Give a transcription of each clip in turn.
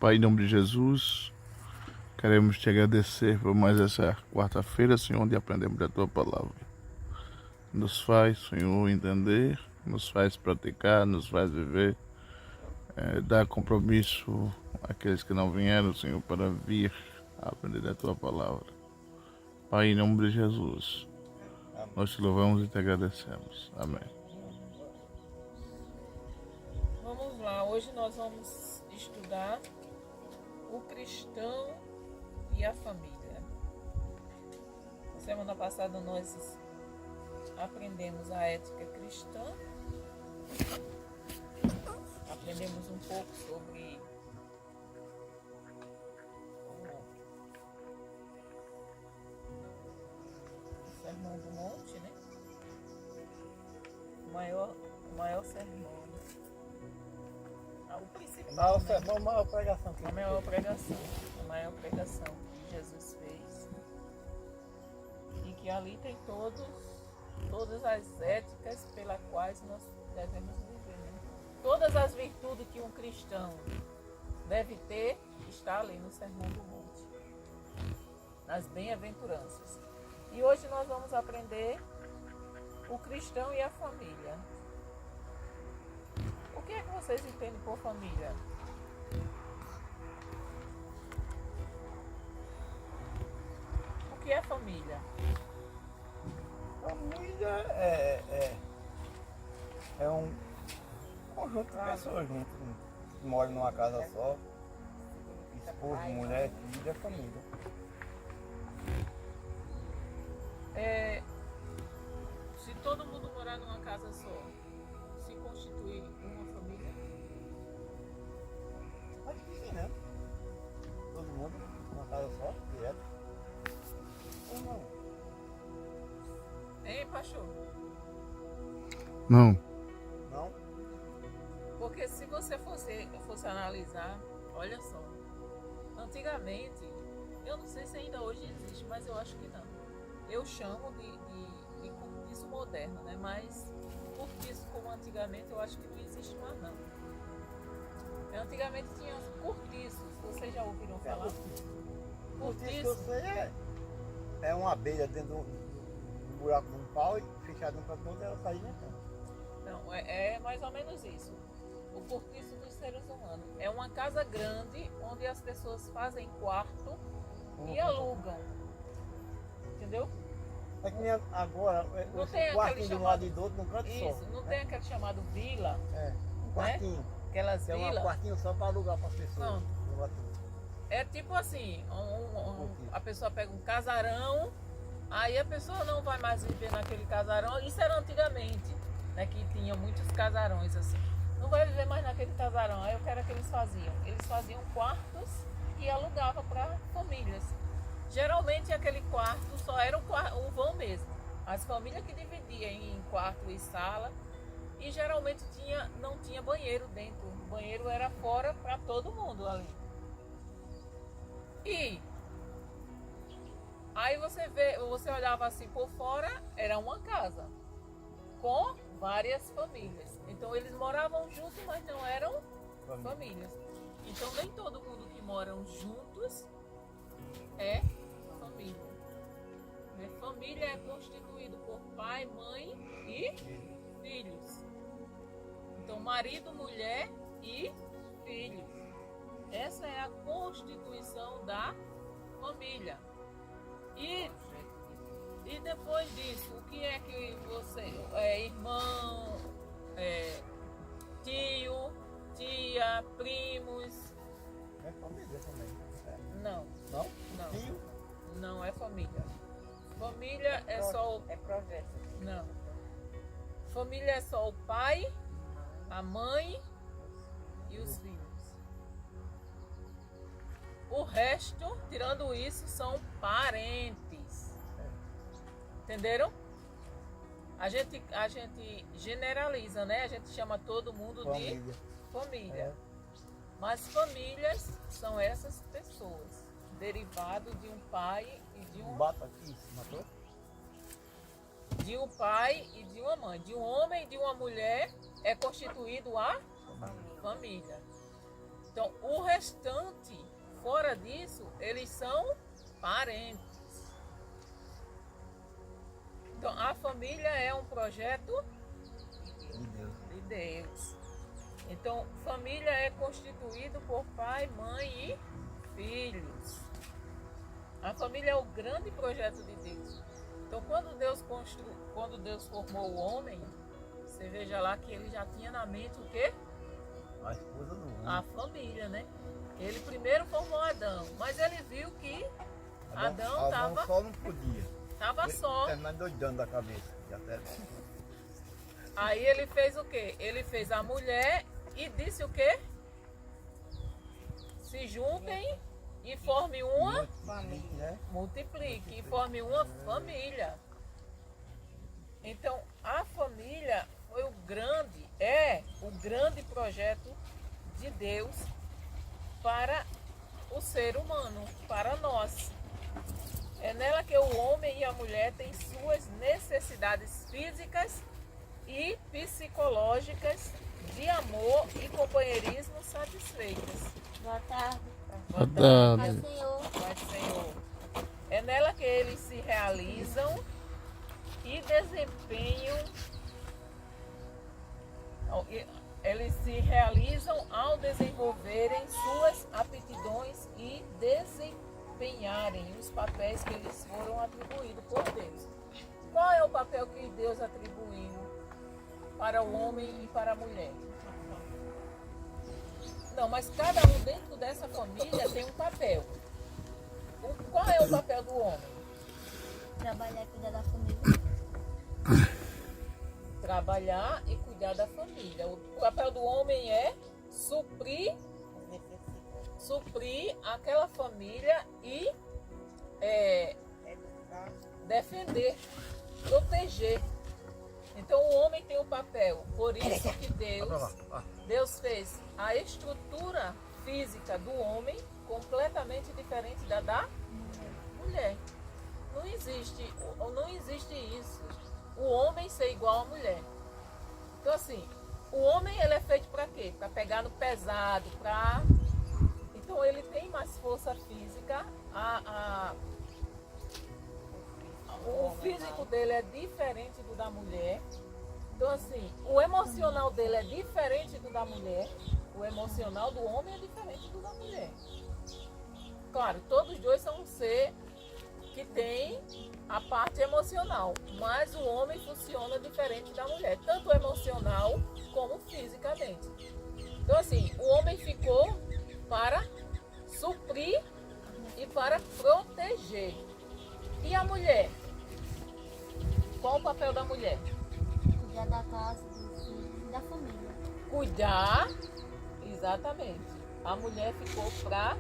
Pai, em nome de Jesus, queremos te agradecer por mais essa quarta-feira, Senhor, onde aprendemos da tua palavra. Nos faz, Senhor, entender, nos faz praticar, nos faz viver, dar compromisso àqueles que não vieram, Senhor, para vir aprender da tua palavra. Pai, em nome de Jesus, nós te louvamos e te agradecemos. Amém. Vamos lá, hoje nós vamos estudar o cristão e a família. Semana passada nós aprendemos a ética cristã, aprendemos um pouco sobre o Sermão do Monte, né? O maior sermão. O principal, sermão, a maior pregação. A maior pregação que Jesus fez. E que ali tem todas as éticas pelas quais nós devemos viver. Né? Todas as virtudes que um cristão deve ter, está ali no Sermão do Monte. Nas bem-aventuranças. E hoje nós vamos aprender o cristão e a família. O que é que vocês entendem por família? O que é família? Família é um conjunto de pessoas juntas, que moram numa casa só. Esposo, mulher, filho, é família. Se todo mundo morar numa casa só, se constitui uma família? Acho que sim, né? Todo mundo numa casa só, direto. Ou não? Hein, pastor? Não. Não? Porque se você fosse analisar, olha só, antigamente, eu não sei se ainda hoje existe, mas eu acho que não. Eu chamo de cortiço moderno, né? Mas cortiço como antigamente eu acho que não existe mais não. Antigamente tinha cortiços, vocês já ouviram falar? Cortiço que eu sei é uma abelha dentro do buraco de um pau e fechado um para o outro, ela sai dentro. Não, é mais ou menos isso. O cortiço dos seres humanos. É uma casa grande onde as pessoas fazem quarto e alugam. Entendeu? É que nem agora, Não tem quartinho aquele de um lado e do outro, num canto só. Isso, não tem aquele chamado vila, Um quartinho. aquelas Tem um vilas. quartinho só para alugar para as pessoas. Não. Alugar tudo. É tipo assim, a pessoa pega um casarão, aí a pessoa não vai mais viver naquele casarão. Isso era antigamente, né, que tinha muitos casarões assim. Não vai viver mais naquele casarão. Aí o que era que eles faziam? Eles faziam quartos e alugavam para famílias. Geralmente aquele quarto só era um vão mesmo. As famílias que dividiam em quarto e sala. E geralmente não tinha banheiro dentro. O banheiro era fora para todo mundo ali. E aí você olhava assim por fora, era uma casa com várias famílias. Então eles moravam juntos, mas não eram famílias. Então nem todo mundo que moram juntos é família. Família é constituído por pai, mãe e filhos. Então marido, mulher e filhos. Essa é a constituição da família. E depois disso, o que é que você... irmão, tio, tia, primos... É família também. Não. Não? Não. Tio? Não é família. Família é só o... É projeto. Não. Família é só o pai, a mãe e os filhos. O resto, tirando isso, são parentes. Entenderam? A gente generaliza, né? A gente chama todo mundo Família. de família. Mas famílias são essas pessoas, derivado de um pai e de um... Bata aqui, matou? De um pai e de uma mãe. De um homem e de uma mulher é constituído a família. Então, o restante, fora disso, eles são parentes. Então, a família é um projeto De Deus. de Deus. Então, família é constituído por pai, mãe e filhos. A família é o grande projeto de Deus. Então, quando Deus formou o homem, você veja lá que ele já tinha na mente o quê? A esposa do homem. A família, né? Ele primeiro formou Adão, mas ele viu que Adão estava só não podia. só. Terminar doidando da cabeça. Já até... Aí ele fez o quê? Ele fez a mulher e disse o quê? Se juntem e formem uma família. multiplique e forme uma família. Então, a família foi o grande projeto de Deus para o ser humano, para nós. É nela que o homem e a mulher têm suas necessidades físicas e psicológicas de amor e companheirismo satisfeitas. Boa tarde. Boa tarde. Pai Senhor. Pai Senhor. É nela que eles se realizam e desempenham. Eles se realizam ao desenvolverem suas aptidões e desempenharem os papéis que lhes foram atribuídos por Deus. Qual é o papel que Deus atribuiu para o homem e para a mulher? Não, mas cada um dentro dessa família tem um papel. Qual é o papel do homem? Trabalhar e cuidar da família. Trabalhar e cuidar da família. O papel do homem é suprir aquela família e defender, proteger. Então o homem tem um papel. Por isso que Deus fez a estrutura física do homem completamente diferente da mulher. Não existe isso. O homem ser igual à mulher. Então assim, o homem ele é feito para quê? Para pegar no pesado, então ele tem mais força física. O físico dele é diferente do da mulher. Então assim, o emocional dele é diferente do da mulher. O emocional do homem é diferente do da mulher. Claro, todos dois são um ser que tem a parte emocional, mas o homem funciona diferente da mulher, tanto emocional como fisicamente. Então assim, o homem ficou para suprir e para proteger. E a mulher? Qual o papel da mulher? Cuidar da casa, dos filhos e da família. Cuidar, exatamente. A mulher ficou para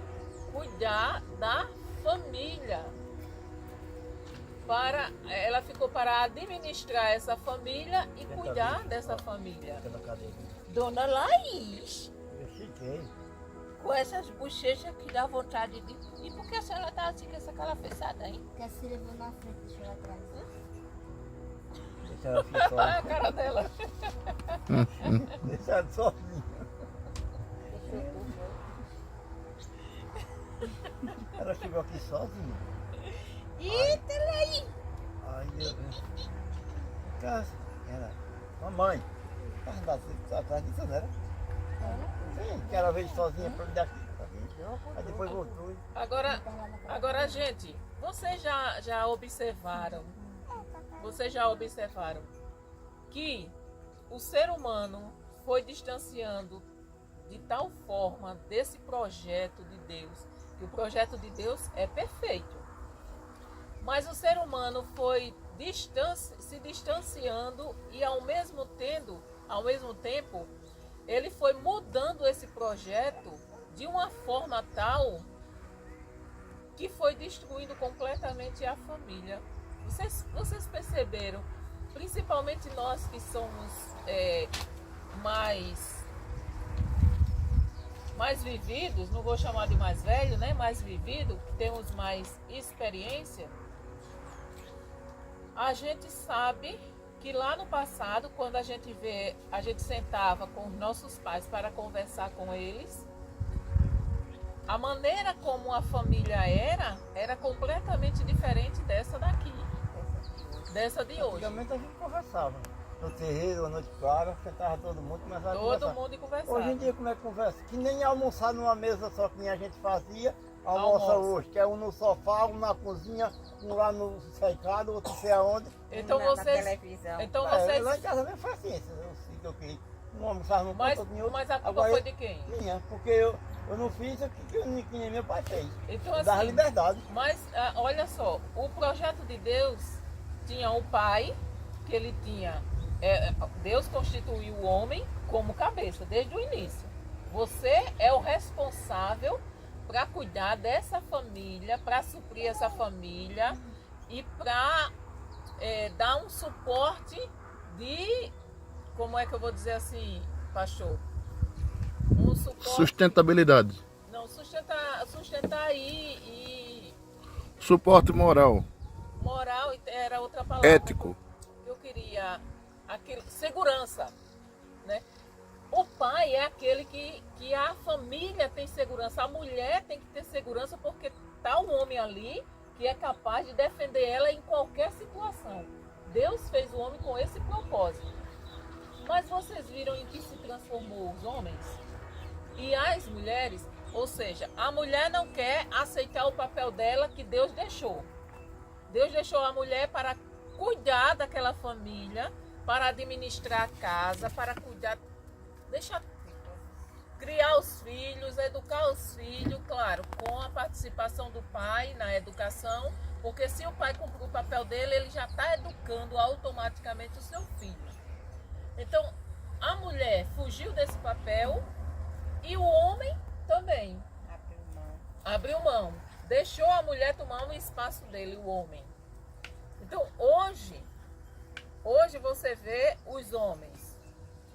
cuidar da família. Ela ficou para administrar essa família e cuidar dessa família. Dona Laís, Eu cheguei. com essas bochechas que dá vontade de... E por que a senhora tá assim com essa calafaçada, hein? Que a Cília veio na frente e deixou lá atrás. Deixa ela aqui Olha a sozinha. cara dela. Deixa ela sozinha. Ela chegou aqui sozinha. Eita, Laís! Ai, meu Deus. Casa. Era. Mamãe. Tá atrás disso, não era? Sim, que ela veio sozinha pra me dar aqui. Aí depois voltou. Agora, gente, vocês já observaram que o ser humano foi distanciando de tal forma desse projeto de Deus, que o projeto de Deus é perfeito. Mas o ser humano foi se distanciando e ao mesmo tempo, ele foi mudando esse projeto de uma forma tal que foi destruindo completamente a família. Vocês perceberam, principalmente nós que somos mais vividos, não vou chamar de mais velho, né? Mais vivido, que temos mais experiência. A gente sabe que lá no passado, quando a gente sentava com os nossos pais para conversar com eles, a maneira como a família era completamente diferente dessa daqui, dessa de hoje. Antigamente a gente conversava. No terreiro, à noite clara, sentava todo mundo, começava a Todo conversar. mundo conversava. Hoje em dia como é que conversa? Que nem almoçar numa mesa só que nem a gente fazia, almoça hoje, que é um no sofá, um na cozinha, um lá no cercado, outro não sei aonde. Então Na vocês, televisão. então Lá vocês, em casa mesmo faz assim, eu sei que eu queria. Um almoçava num mas, canto, outro em outro. mas a culpa Agora foi de quem? minha, porque eu não fiz o que nem meu pai fez. Então Eu dava assim, liberdade. mas olha só, o projeto de Deus tinha o pai, que ele tinha, Deus constituiu o homem como cabeça desde o início. Você é o responsável para cuidar dessa família, para suprir essa família e para dar um suporte de, como é que eu vou dizer assim, pastor? Um suporte, Sustentabilidade. não, sustentar aí e Suporte moral. moral era outra palavra. Ético. Eu queria segurança, né? O pai é aquele que a família tem segurança, a mulher tem que ter segurança porque tá um homem ali que é capaz de defender ela em qualquer situação. Deus fez o homem com esse propósito. Mas vocês viram em que se transformou os homens? E as mulheres, ou seja, a mulher não quer aceitar o papel dela que Deus deixou. Deus deixou a mulher para cuidar daquela família, para administrar a casa, para cuidar, criar os filhos, educar os filhos, claro, com a participação do pai na educação, porque se o pai cumprir o papel dele, ele já está educando automaticamente o seu filho. Então, a mulher fugiu desse papel e o homem também abriu mão, deixou a mulher tomar um espaço dele, o homem. Então, hoje você vê os homens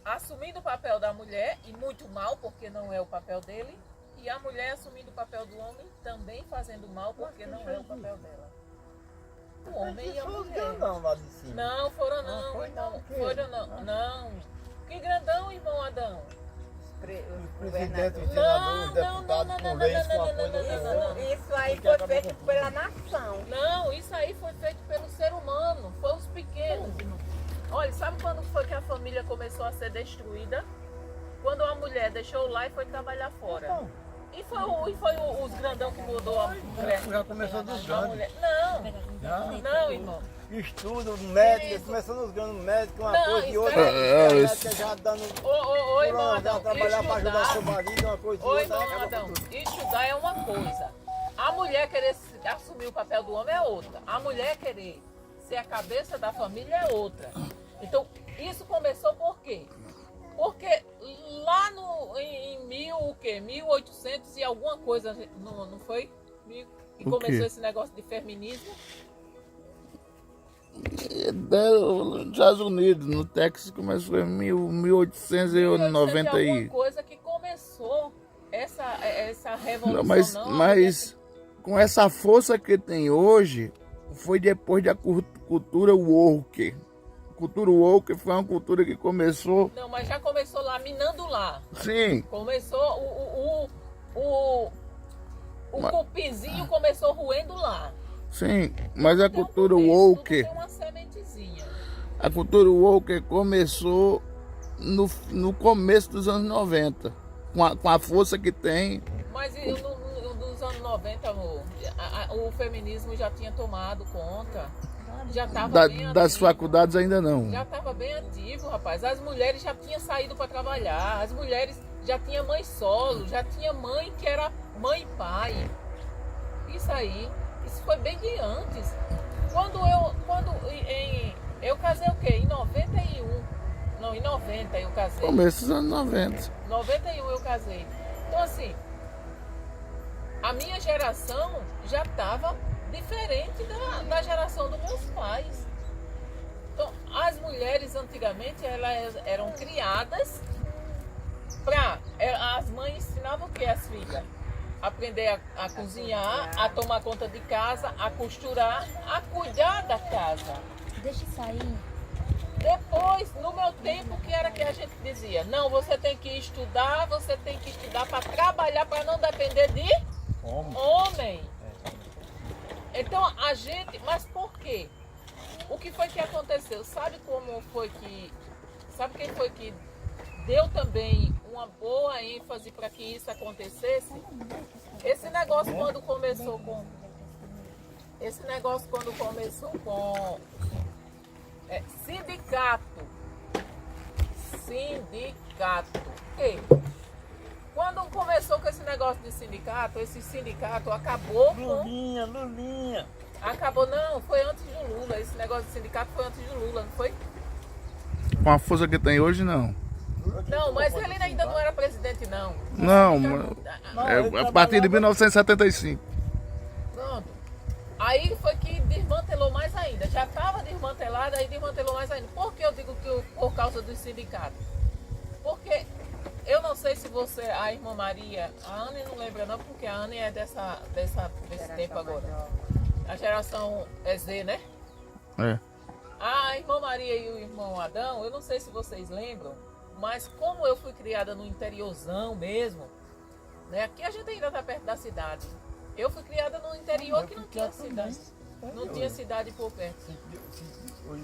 assumindo o papel da mulher, e muito mal, porque não é o papel dele, e a mulher assumindo o papel do homem, também fazendo mal, porque não é o papel dela. O homem e a Foi os mulher. grandão lá de cima. Não, foram Não, não, foi irmão. não, que? Foram não. Não. Que grandão, irmão Adão. O presidente, Governador. os senadores, os deputados, com leis, com a coisa não. Isso aí foi feito pela nação. Não, isso aí foi feito pelo ser humano. Foi os pequenos, irmão. Olha, sabe quando foi que a família começou a ser destruída? Quando a mulher deixou o lar e foi trabalhar fora. Então, E foi os grandão que mudou a mulher. já começou dos A grandes. mulher. Não, irmão. Estudo, médico, começando nos grandes médicos, uma Não, coisa e isso outra. é- médica já dando Ô, irmão já Adão, trabalhar para ajudar seu estudar. marido, uma coisa e Oi, outra. irmão acaba Adão, com tudo. estudar é uma coisa. A mulher querer assumir o papel do homem é outra. A mulher querer ser a cabeça da família é outra. Então, isso começou por quê? Porque lá em 1800 e alguma coisa, não foi? E O começou quê? esse negócio de feminismo. Nos Estados Unidos, no Texas, começou em 1890 alguma aí. coisa que começou essa revolução. Não, mas não, com essa força que tem hoje, foi depois da cultura woke. Cultura woke foi uma cultura que começou, Não, mas já começou lá, minando lá. sim, Começou o cupinzinho começou roendo lá. sim, mas a Tudo cultura tem um começo, tudo woke, tem uma sementezinha. a cultura woke começou no começo dos anos 90, com a força que tem. Mas nos anos 90, amor, o feminismo já tinha tomado conta. Já estava bem Das ativo. faculdades ainda não. Já estava bem ativo, rapaz. As mulheres já tinham saído para trabalhar. As mulheres já tinham mãe solo, já tinha mãe que era mãe e pai. Isso foi bem de antes. Eu casei o quê? Em 91. Não, em 90 eu casei. Começo dos anos 90. 91 eu casei. Então assim, a minha geração já estava diferente da geração dos meus pais. Então, as mulheres antigamente elas eram criadas para... As mães ensinavam o que as filhas? Aprender a cozinhar, a tomar conta de casa, a costurar, a cuidar da casa. Deixa eu sair. Depois, no meu tempo, que era que a gente dizia? Não, você tem que estudar para trabalhar, para não depender de a gente, mas por quê? O que foi que aconteceu? Sabe quem foi que deu também uma boa ênfase para que isso acontecesse? Esse negócio quando começou com sindicato. E quando começou com esse negócio de sindicato, esse sindicato acabou com... Lulinha. Acabou, não, foi antes de Lula. Esse negócio de sindicato foi antes de Lula, não foi? Com a força que tem hoje, não. Não, mas ele ainda não era presidente, não. Não, ele é a partir de 1975. Pronto. Aí foi que desmantelou mais ainda. Já estava desmantelado, aí desmantelou mais ainda. Por que eu digo que por causa dos sindicatos? Porque eu não sei se você, a irmã Maria, a Anne não lembra não, porque a Anne é desse tempo agora. A geração é Z, né? É. A irmã Maria e o irmão Adão, eu não sei se vocês lembram, mas como eu fui criada no interiorzão mesmo, né? Aqui a gente ainda está perto da cidade. Eu fui criada no interior que não tinha cidade. Não tinha cidade por perto.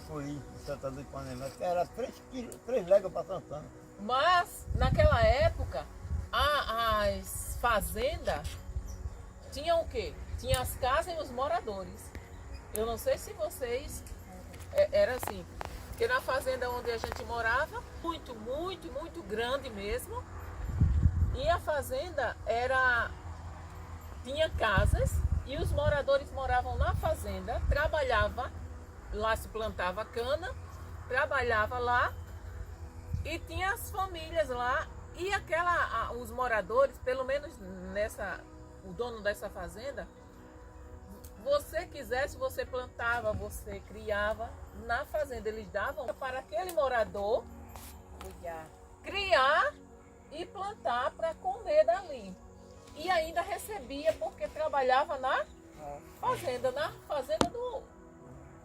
Foi Santa do Ipanema, que era 3 léguas para Santana. Mas, naquela época, as fazendas tinham o quê? Tinha as casas e os moradores. Eu não sei se vocês... Era assim. Porque na fazenda onde a gente morava, muito grande mesmo. E a fazenda tinha casas e os moradores moravam na fazenda, trabalhava, lá se plantava cana, trabalhava lá e tinha as famílias lá e os moradores, pelo menos o dono dessa fazenda, você quisesse, você plantava, você criava na fazenda, eles davam para aquele morador criar e plantar para comer dali. E ainda recebia porque trabalhava na fazenda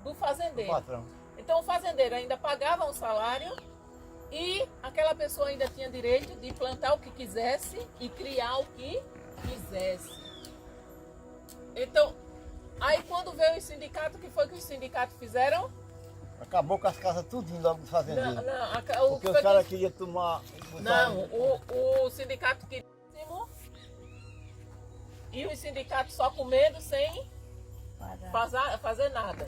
do fazendeiro. Patrão. Então o fazendeiro ainda pagava um salário e aquela pessoa ainda tinha direito de plantar o que quisesse e criar o que quisesse. Então, aí quando veio o sindicato, o que foi que os sindicatos fizeram? Acabou com as casas tudinho logo dos fazendeiros. Porque os caras queriam tomar... Não, o sindicato queria e os sindicatos só comendo sem fazer nada.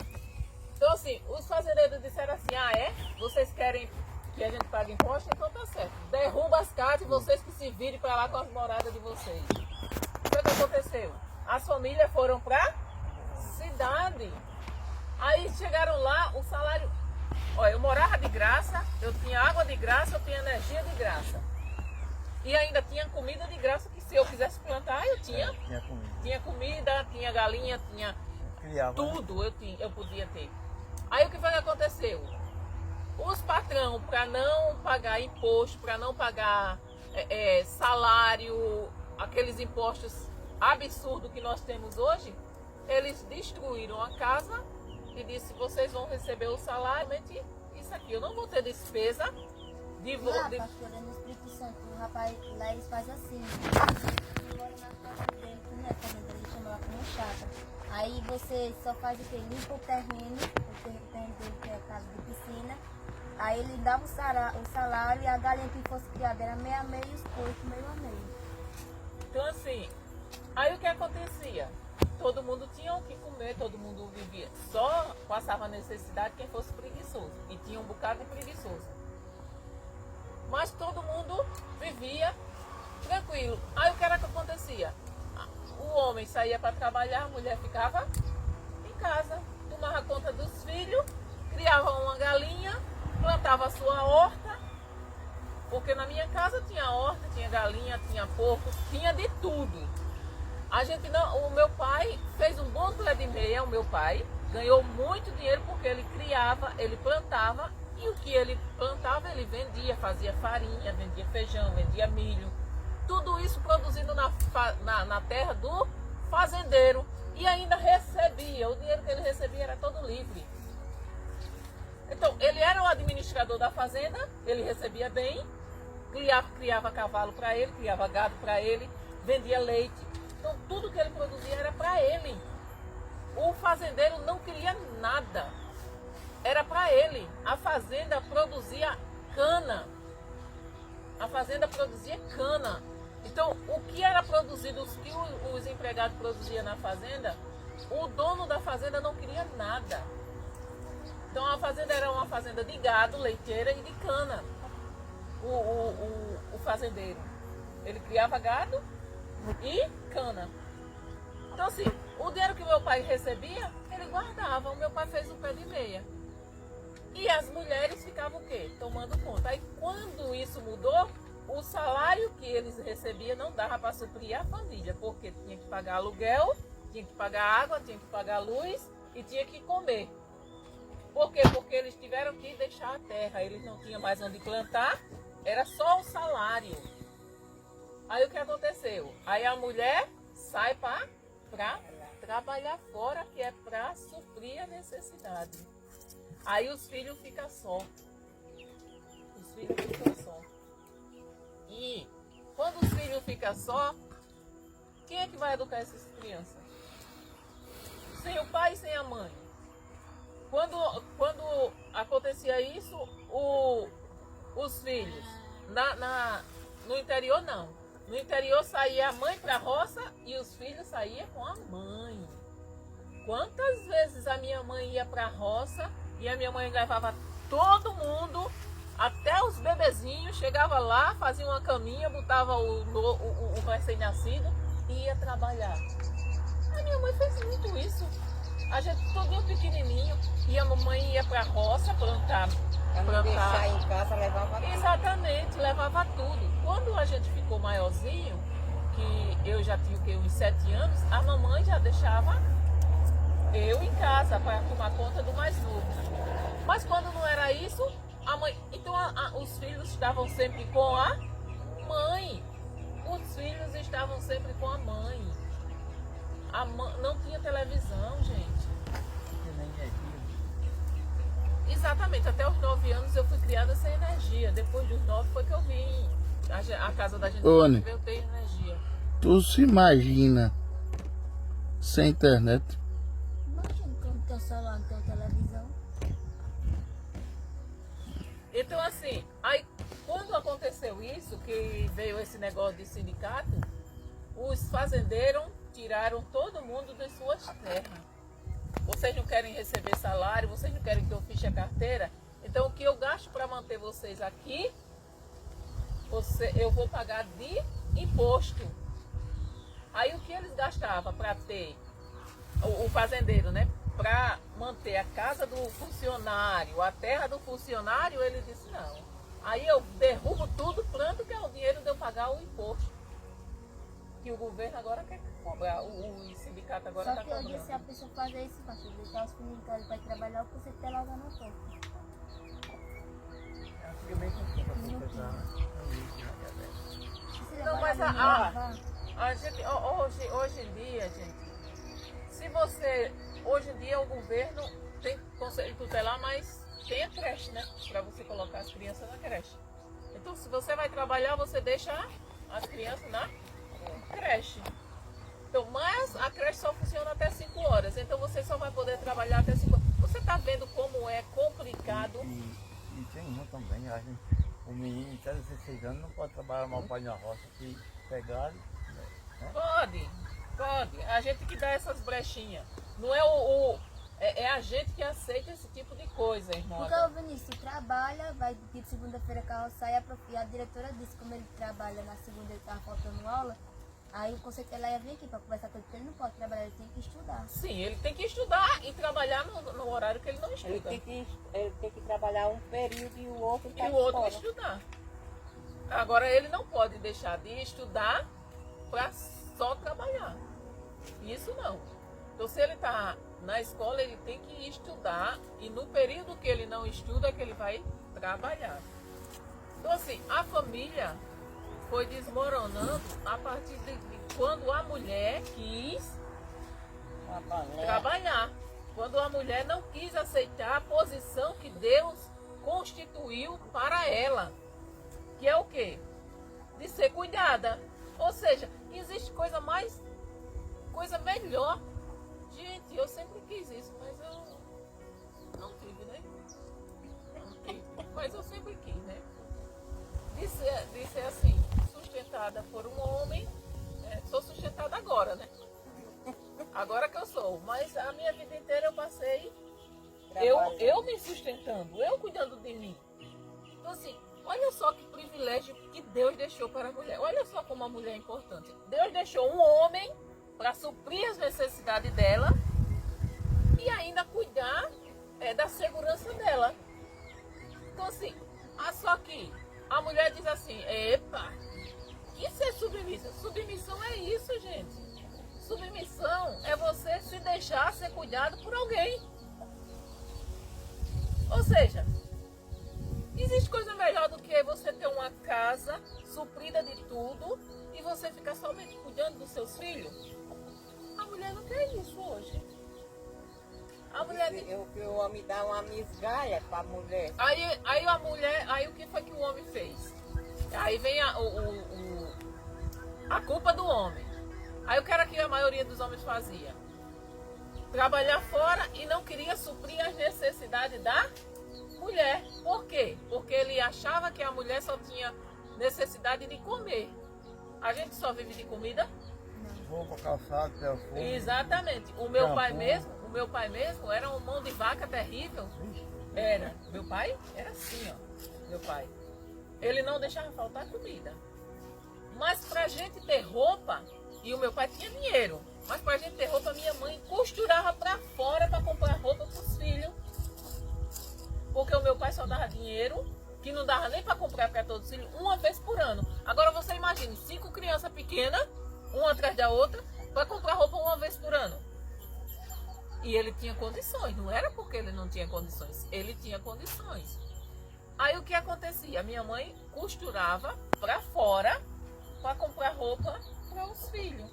Então assim, os fazendeiros disseram assim, vocês querem que a gente pague imposto? Então tá certo. Derruba as casas e vocês que se virem para lá com as moradas de vocês. O que aconteceu? As famílias foram para cidade. Aí chegaram lá, o salário... Olha, eu morava de graça, eu tinha água de graça, eu tinha energia de graça. E ainda tinha comida de graça, que se eu quisesse plantar, eu tinha. Tinha comida, tinha galinha, tinha tudo, eu podia ter. Aí o que foi que aconteceu? Os patrão, para não pagar imposto, para não pagar salário, aqueles impostos absurdos que nós temos hoje, eles destruíram a casa e disse, vocês vão receber o salário, isso aqui, eu não vou ter despesa de... Pastora, no Espírito Santo, o rapaz lá eles fazem assim. Agora na casa dele, que não é fazenda, ele chama lá como chácara. Aí você só faz o que? Limpa o terreno dele que é casa de piscina. Aí ele dava o salário e a galinha que fosse criada era meio a meio e os porcos meio a meio. Então assim, aí o que acontecia? Todo mundo tinha o que comer, todo mundo vivia. Só passava necessidade quem fosse preguiçoso. E tinha um bocado de preguiçoso. Mas todo mundo vivia tranquilo. Aí o que era que acontecia? O homem saía para trabalhar, a mulher ficava em casa, tomava conta dos filhos, criava uma galinha, plantava a sua horta, porque na minha casa tinha horta, tinha galinha, tinha porco, tinha de tudo. O meu pai fez um bom pé de meia, o meu pai ganhou muito dinheiro porque ele criava, ele plantava e o que ele plantava ele vendia, fazia farinha, vendia feijão, vendia milho. Tudo isso produzido na terra do fazendeiro e ainda recebia, o dinheiro que ele recebia era todo livre. Então, ele era o administrador da fazenda, ele recebia bem, criava cavalo para ele, criava gado para ele, vendia leite. Então, tudo que ele produzia era para ele. o fazendeiro não queria nada. Era para ele. A fazenda produzia cana. A fazenda produzia cana. Então, o que era produzido, os que os empregados produziam na fazenda, o dono da fazenda não queria nada. Então, a fazenda era uma fazenda de gado, leiteira e de cana. O fazendeiro. Ele criava gado e cana. Então, assim, o dinheiro que meu pai recebia, ele guardava. O meu pai fez um pé de meia. E as mulheres ficavam o quê? Tomando conta. Aí, quando isso mudou, o salário que eles recebiam não dava para suprir a família, porque tinha que pagar aluguel, tinha que pagar água, tinha que pagar luz e tinha que comer. Por quê? Porque eles tiveram que deixar a terra, eles não tinham mais onde plantar, era só o salário. Aí o que aconteceu? Aí a mulher sai para trabalhar fora, que é para suprir a necessidade. Aí os filhos ficam só. Os filhos ficam só. E quando os filhos ficam só, quem é que vai educar essas crianças? Sem o pai e sem a mãe. Quando acontecia isso, os filhos, no interior não. No interior saía a mãe para a roça e os filhos saíam com a mãe. Quantas vezes a minha mãe ia para a roça e a minha mãe levava todo mundo, até os bebezinhos, chegava lá, fazia uma caminha, botava o recém-nascido e ia trabalhar. A minha mãe fez muito isso. A gente todinho pequenininho, e a mamãe ia para a roça plantar. Deixar em casa, levava tudo. Exatamente, levava tudo. Quando a gente ficou maiorzinho, que eu já tinha uns 7 anos, a mamãe já deixava eu em casa para tomar conta do mais novo. Mas quando não era isso, a mãe. Então os filhos estavam sempre com a mãe. Os filhos estavam sempre com a mãe. Não tinha televisão, gente. Exatamente, até os 9 anos eu fui criada sem energia. Depois dos 9 foi que eu vim. A casa da gente veio ter energia. Tu se imagina sem internet? Imagina como teu celular não tem televisão. Então assim, aí quando aconteceu isso, que veio esse negócio de sindicato, os fazendeiros tiraram todo mundo das suas terras. Vocês não querem receber salário, vocês não querem que eu fiche a carteira, então o que eu gasto para manter vocês aqui, eu vou pagar de imposto. Aí o que eles gastavam para ter, o fazendeiro, né? Para manter a casa do funcionário, a terra do funcionário, ele disse não. Aí eu derrubo tudo, planto, que é o dinheiro de eu pagar o imposto. Que o governo agora quer cobrar, o sindicato agora Só está que eu cobrando. disse a pessoa fazer isso, pastor, deixar os filhos em casa para trabalhar, porque você tem lá na porta. Antigamente não tinha pra pesar, Não, mas a gente, hoje em dia, gente, se você, hoje em dia o governo tem conselho tutelar, mas tem a creche, né? Para você colocar as crianças na creche. Então, se você vai trabalhar, você deixa as crianças na creche. Então, mas a creche só funciona até 5 horas, então você só vai poder trabalhar até 5 horas. Você está vendo como é complicado? E tem uma também, a gente, o menino até 16 anos não pode trabalhar mal pai na roça, que pegar. Pode. A gente que dá essas brechinhas. Não é é a gente que aceita esse tipo de coisa, irmão. Porque o Vinícius trabalha, vai de segunda-feira carro sai, e a diretora disse como ele trabalha na segunda, ele estava faltando aula, aí o conselho ela ia vir aqui para conversar com ele, porque ele não pode trabalhar, ele tem que estudar. Sim, ele tem que estudar e trabalhar no horário que ele não estuda. Ele tem que trabalhar um período e o outro E o outro estudar. Agora ele não pode deixar de estudar para só trabalhar. Isso não. Então se ele está na escola, ele tem que estudar e no período que ele não estuda é que ele vai trabalhar. Então assim, a família foi desmoronando a partir de quando a mulher quis trabalhar. Quando a mulher não quis aceitar a posição que Deus constituiu para ela. Que é o quê? De ser cuidada. Ou seja, existe coisa melhor. Gente, eu sempre quis isso, mas eu não tive, né? Não tive, mas eu sempre quis, né? De ser assim, sustentada por um homem, sou sustentada agora, né? Agora que eu sou, mas a minha vida inteira eu passei eu me sustentando, eu cuidando de mim. Então assim, olha só que privilégio que Deus deixou para a mulher. Olha só como a mulher é importante. Deus deixou um homem para suprir as necessidades dela e ainda cuidar da segurança dela. Então assim, só que a mulher diz assim, epa, isso é submissão. Submissão é isso, gente. Submissão é você se deixar ser cuidado por alguém. Ou seja, existe coisa melhor do que você ter uma casa suprida de tudo e você ficar somente cuidando dos seus filhos? A mulher não quer isso hoje. A mulher... O homem dá uma migalha para a mulher. Aí a mulher, aí o que foi que o homem fez? Aí vem a culpa do homem. Aí o que era que a maioria dos homens fazia? Trabalhar fora e não queria suprir as necessidades da mulher. Por quê? Porque ele achava que a mulher só tinha necessidade de comer. A gente só vive de comida? Roupa, calçado, perfume. Exatamente. O meu pai mesmo era um mão de vaca terrível. Era. Meu pai era assim, ó. Meu pai. Ele não deixava faltar comida. Mas pra gente ter roupa, e o meu pai tinha dinheiro, mas pra gente ter roupa, minha mãe costurava pra fora pra comprar roupa pros filhos. Porque o meu pai só dava dinheiro, que não dava nem pra comprar para todos os filhos, uma vez por ano. Agora você imagine, 5 crianças pequenas, uma atrás da outra, pra comprar roupa uma vez por ano. E ele tinha condições, não era porque ele não tinha condições, ele tinha condições. Aí o que acontecia? Minha mãe costurava pra fora pra comprar roupa para os filhos,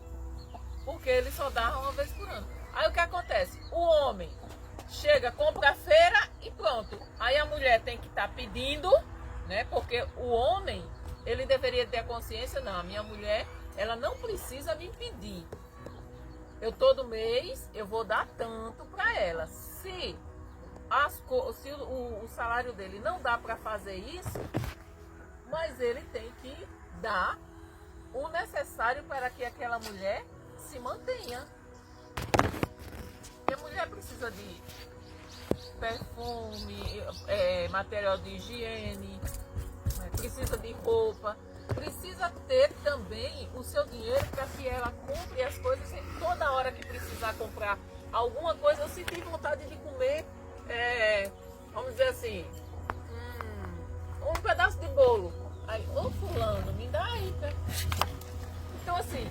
porque ele só dava uma vez por ano. Aí o que acontece? O homem chega, compra a feira e pronto. Aí a mulher tem que estar pedindo, né? Porque o homem, ele deveria ter a consciência, não, a minha mulher, ela não precisa me pedir. Eu todo mês, eu vou dar tanto para ela. Se o salário dele não dá para fazer isso, mas ele tem que dar o necessário para que aquela mulher se mantenha. E a mulher precisa de perfume, material de higiene, precisa de roupa, precisa ter também o seu dinheiro para que ela compre as coisas. E toda hora que precisar comprar alguma coisa, eu senti vontade de comer, vamos dizer assim, um pedaço de bolo. Aí, ô fulano, me dá aí, tá? Então assim,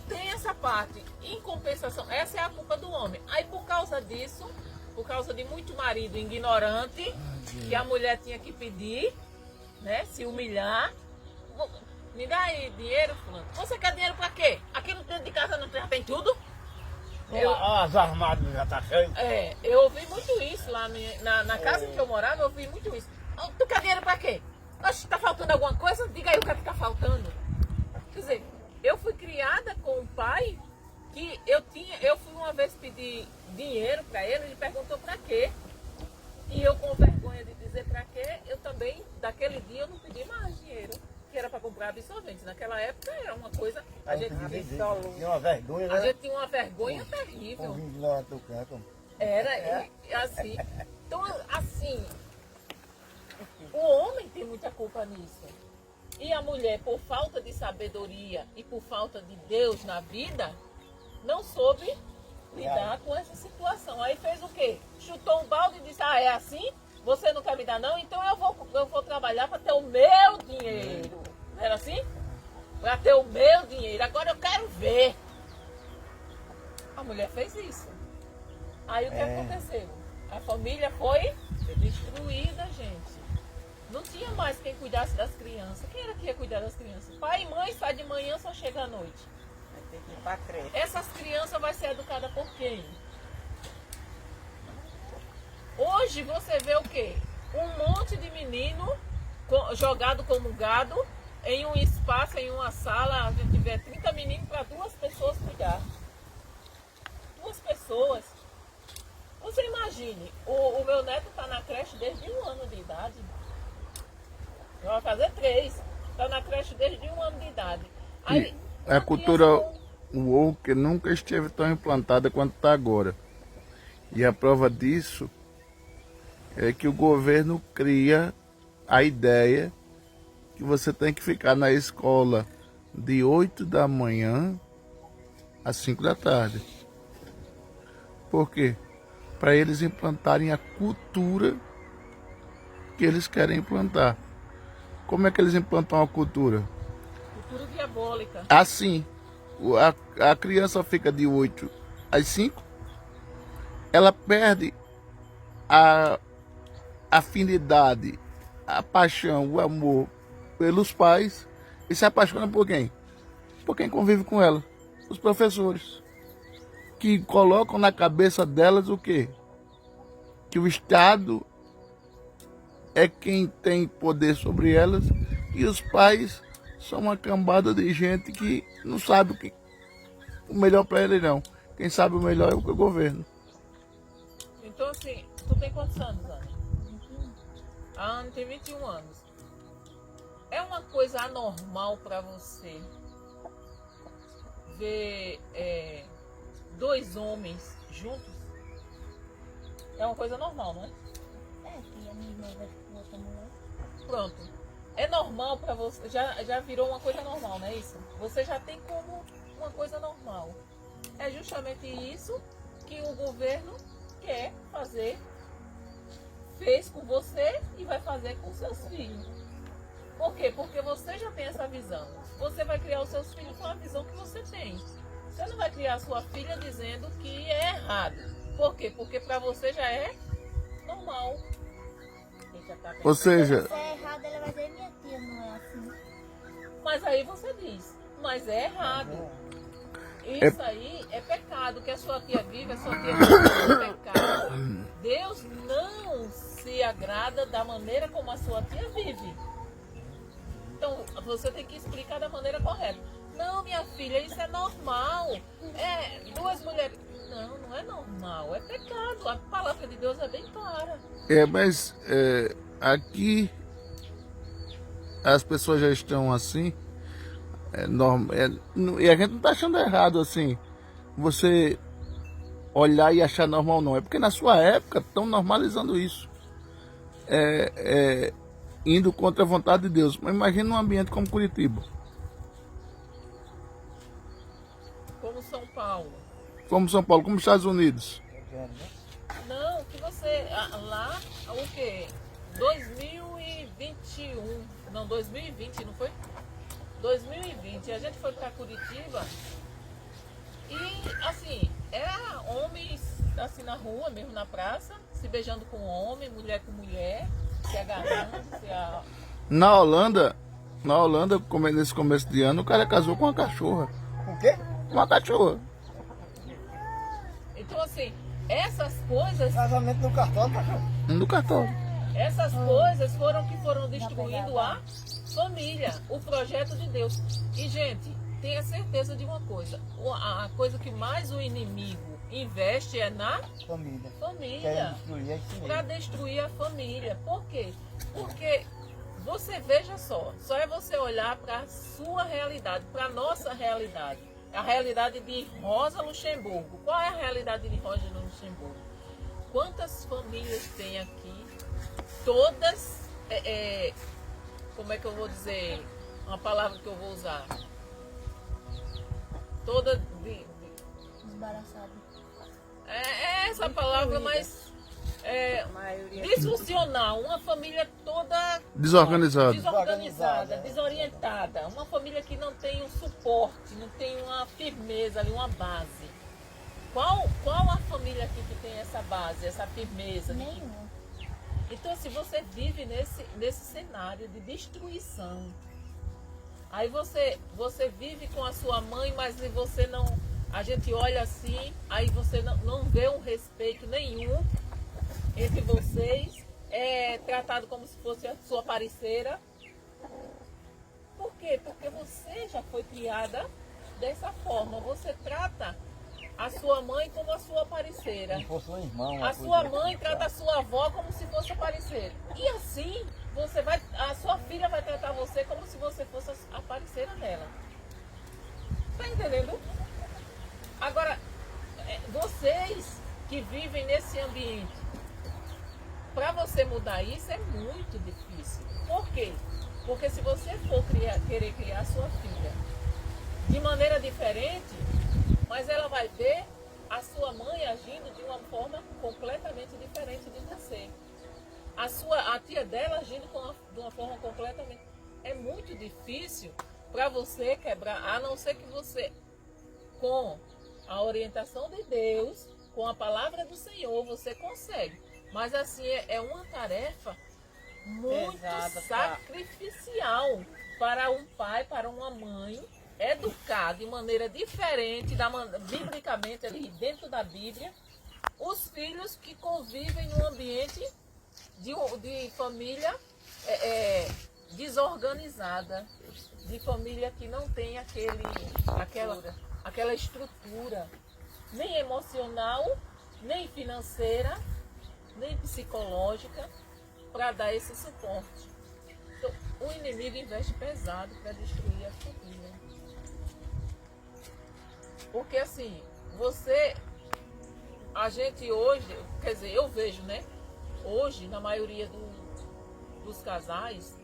tem essa parte. Em compensação, essa é a culpa do homem. Aí por causa disso, por causa de muito marido ignorante, que a mulher tinha que pedir, né, se humilhar. Me dá aí dinheiro, fulano. Você quer dinheiro pra quê? Aqui no dentro de casa não tem tudo? As armadas já tá cheio. Eu ouvi muito isso lá na casa em que eu morava, eu ouvi muito isso. Tu quer dinheiro pra quê? Oxe, tá faltando alguma coisa? Diga aí o que é que tá faltando. Quer dizer, eu fui criada com um pai que eu fui uma vez pedir dinheiro pra ele perguntou pra quê. E eu, com vergonha de dizer pra quê, eu também, daquele dia, eu não pedi mais dinheiro, que era pra comprar absorvente. Naquela época era uma coisa, a gente tinha uma vergonha, né? A gente tinha uma vergonha terrível. Era assim. Então, assim, o homem tem muita culpa nisso. E a mulher, por falta de sabedoria e por falta de Deus na vida, não soube lidar com essa situação. Aí fez o quê? Chutou um balde e disse, é assim? Você não quer me dar não? Então eu vou trabalhar para ter o meu dinheiro. Não era assim? Para ter o meu dinheiro. Agora eu quero ver. A mulher fez isso. Aí o que aconteceu? A família foi destruída, gente. Não tinha mais quem cuidasse das crianças. Quem era que ia cuidar das crianças? Pai e mãe sai de manhã, só chega à noite. Vai ter que ir pra creche. Essas crianças vão ser educadas por quem? Hoje você vê o quê? Um monte de menino jogado como gado em um espaço, em uma sala, a gente vê 30 meninos para 2 pessoas cuidar. 2 pessoas. desde 1 ano de idade. Aí, E a cultura woke nunca esteve tão implantada quanto está agora. E a prova disso é que o governo cria a ideia que você tem que ficar na escola de 8 da manhã às 5 da tarde. Por quê? Para eles implantarem a cultura que eles querem implantar. Como é que eles implantam a cultura? Cultura diabólica. Assim, a criança fica de 8 às 5, ela perde a afinidade, a paixão, o amor pelos pais e se apaixona por quem? Por quem convive com ela, os professores, que colocam na cabeça delas o quê? Que o Estado é quem tem poder sobre elas e os pais são uma cambada de gente que não sabe o melhor para eles não. Quem sabe o melhor é o governo. Então assim, tu tem quantos anos, Ana? A Ana tem 21 anos. É uma coisa anormal para você ver 2 homens juntos? É uma coisa normal, não é? É, que a minha irmã vai com outra mulher. Pronto. É normal para você, já virou uma coisa normal, não é isso? Você já tem como uma coisa normal. É justamente isso que o governo quer fazer, fez com você e vai fazer com seus filhos. Por quê? Porque você já tem essa visão. Você vai criar os seus filhos com a visão que você tem. Você não vai criar a sua filha dizendo que é errado. Por quê? Porque para você já é normal. Ou seja, Se é errado, ela vai dizer, minha tia não é assim. Mas aí você diz, mas é errado. Isso aí é pecado, que a sua tia vive, a sua tia vive é pecado. Deus não se agrada da maneira como a sua tia vive. Então você tem que explicar da maneira correta. Não, minha filha, isso é normal. É 2 mulheres. Não, não é normal, é pecado. A palavra de Deus é bem clara. mas aqui as pessoas já estão assim, e a gente não está achando errado assim, você olhar e achar normal não, é porque na sua época estão normalizando isso, indo contra a vontade de Deus. Mas imagina um ambiente como Curitiba, Como São Paulo. como São Paulo, como Estados Unidos. Não, que você. Lá, o quê? 2021. Não, 2020, não foi? 2020. A gente foi pra Curitiba e, assim, era homens, assim, na rua, mesmo na praça, se beijando com homem, mulher com mulher, se agarrando, Na Holanda, nesse começo de ano, o cara casou com uma cachorra. O quê? Uma cachorra. Então, assim, essas coisas. Casamento no cartório, cachorro. No cartório. Essas coisas foram destruindo a família, o projeto de Deus. E, gente, tenha certeza de uma coisa. A coisa que mais o inimigo investe é na Família. família. Querem destruir, é isso Para mesmo. destruir a família. Por quê? Porque você veja só é você olhar para a sua realidade, para a nossa realidade. A realidade de Rosa Luxemburgo. Qual é a realidade de Rosa Luxemburgo? Quantas famílias tem aqui? Todas, como é que eu vou dizer? Uma palavra que eu vou usar. Toda Desbaraçado. é essa palavra, mas disfuncional. Uma família toda Desorganizada. desorientada. Uma família que não tem um suporte, não tem uma firmeza ali, uma base. Qual a família aqui que tem essa base, essa firmeza? Nenhuma. Então, se você vive nesse cenário de destruição, aí você vive com a sua mãe, mas você não. A gente olha assim, aí você não vê um respeito nenhum entre vocês, é tratado como se fosse a sua parceira. Por quê? Porque você já foi criada dessa forma. Você trata a sua mãe como a sua parceira. Se fosse um irmão. A sua mãe trata a sua avó como se fosse a parceira. E assim a sua filha vai tratar você como se você fosse a parceira dela. Tá entendendo? Agora, vocês que vivem nesse ambiente, para você mudar isso é muito difícil. Por quê? Porque se você for querer criar sua filha de maneira diferente, mas ela vai ver a sua mãe agindo de uma forma completamente diferente de você. A tia dela agindo de uma forma completamente... É muito difícil para você quebrar, a não ser que você, com a orientação de Deus, com a palavra do Senhor, você consegue. Mas assim, é uma tarefa muito pesada, sacrificial para um pai, para uma mãe, educar de maneira diferente, biblicamente, ali dentro da Bíblia, os filhos que convivem num ambiente de família desorganizada, de família que não tem aquela estrutura, nem emocional, nem financeira, nem psicológica, para dar esse suporte. Então, o inimigo investe pesado para destruir a família. Porque assim, a gente hoje, quer dizer, eu vejo, né? Hoje, na maioria dos casais,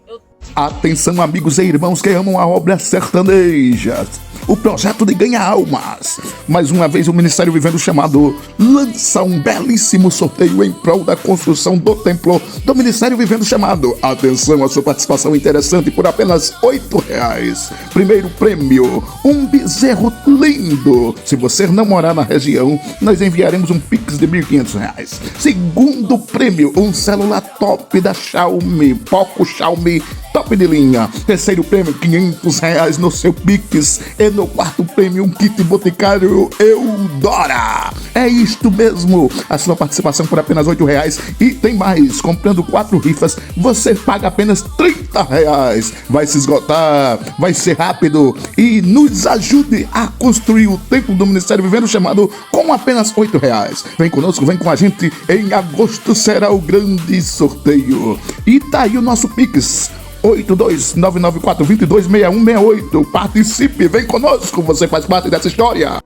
Atenção, amigos e irmãos que amam a obra sertaneja, o projeto de ganhar almas. Mais uma vez o Ministério Vivendo o Chamado lança um belíssimo sorteio em prol da construção do templo do Ministério Vivendo o Chamado. Atenção, a sua participação interessante por apenas R$8. Primeiro prêmio, um bezerro lindo. Se você não morar na região, nós enviaremos um Pix de R$1.500. Segundo prêmio, um celular top da Xiaomi, Poco Xiaomi, top de linha. Terceiro prêmio, R$500 no seu Pix. E no quarto prêmio, um kit boticário Eudora. É isto mesmo. A sua participação por apenas R$8. E tem mais. Comprando 4 rifas, você paga apenas R$30. Vai se esgotar. Vai ser rápido. E nos ajude a construir o templo do Ministério Vivendo o Chamado com apenas R$8. Vem conosco, vem com a gente. Em agosto será o grande sorteio. E tá aí o nosso Pix. 82994226168. Participe, vem conosco, você faz parte dessa história.